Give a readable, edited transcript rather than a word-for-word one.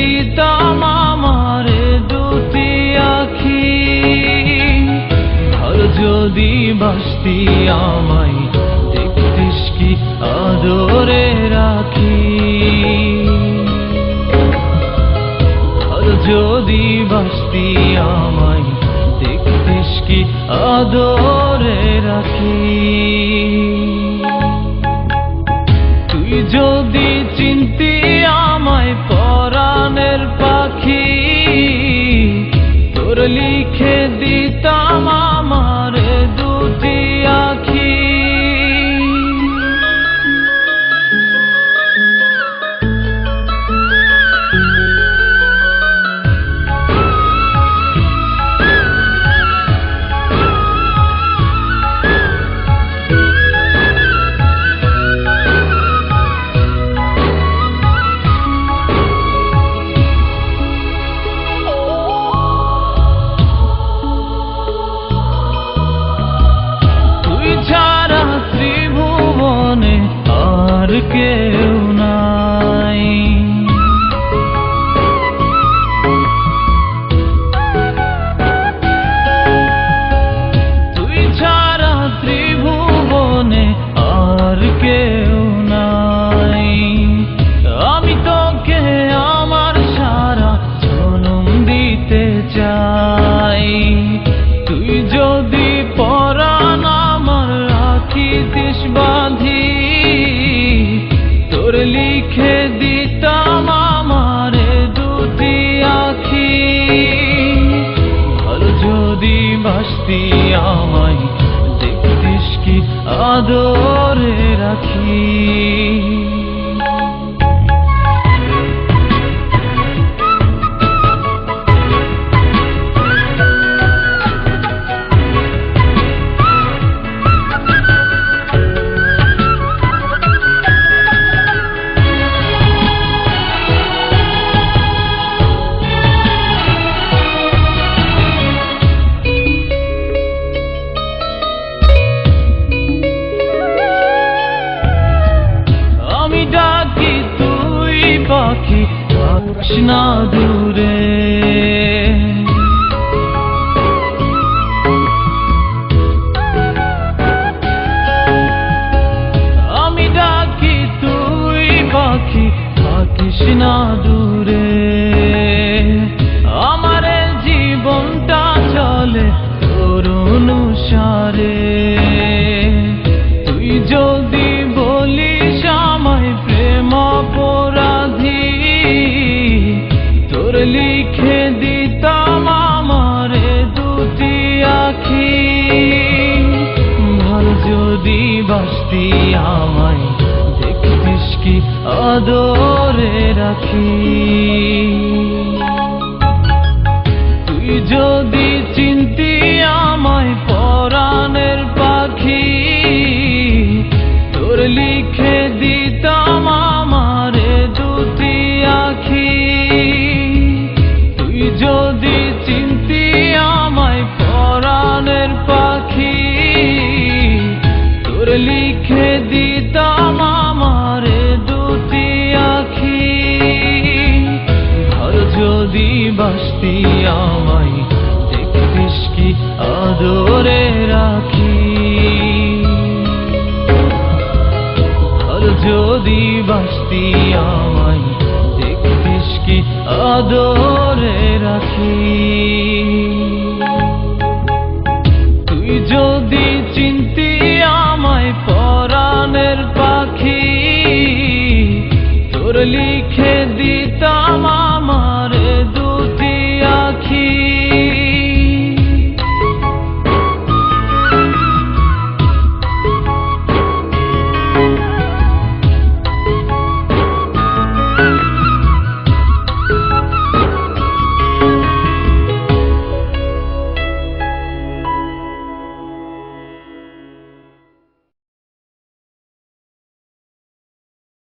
দিতাম আমারে দুটি আখি, আর যদি বাসতি আমায় দেখতিস কি আদরে রাখি, আর যদি বাসতি আমায় দেখতিস কি আদরে রাখি। তুই যদি চিনতি আমায় পরাণের পাখি, তোর লিখে দিতাম আমারে দুটি আখি। কেউ নাই, তুই ছাড়া ত্রিভুবনে আর কেউ নাই। আমি তোকে আমার সারা জনম দিতে চাই, তুই যদি পরাণ আমার রাখিতিস বাঁধি, তোর লিখে দিতাম আমারে দুটি আখি। আর যদি বাসতি আমায় দেখতিস কি আদরে রাখি। পাখি থাকিস না দূরে, আমি ডাকি তুই পাখি থাকিস না দূরে। আমার জীবনটা চলে তোর অনুসারে, তুই যদি বলিস আমায় প্রেম অপরাধী, তোর লিখে দিতাম আমারে দুটি আখি। ভালো যদি বাসতি আমায় দেখতিস কি আদরে রাখি, তুই যদি চিনতি আমায় পরাণের পাখি, তোর লিখে দিতাম আমারে দুটি আখি। তুই যদি চিনতি আমায় পরাণের পাখি, তোর লিখে দিতাম আমারে দুটি আখি। আর যদি বাসতি আমায় দেখতিস কি আদরে রাখি, আর যদি বাসতি আমায় দেখতিস কি আদরে রাখি। তুই যদি চিনতি আমায় পরাণের পাখি, তোর লিখে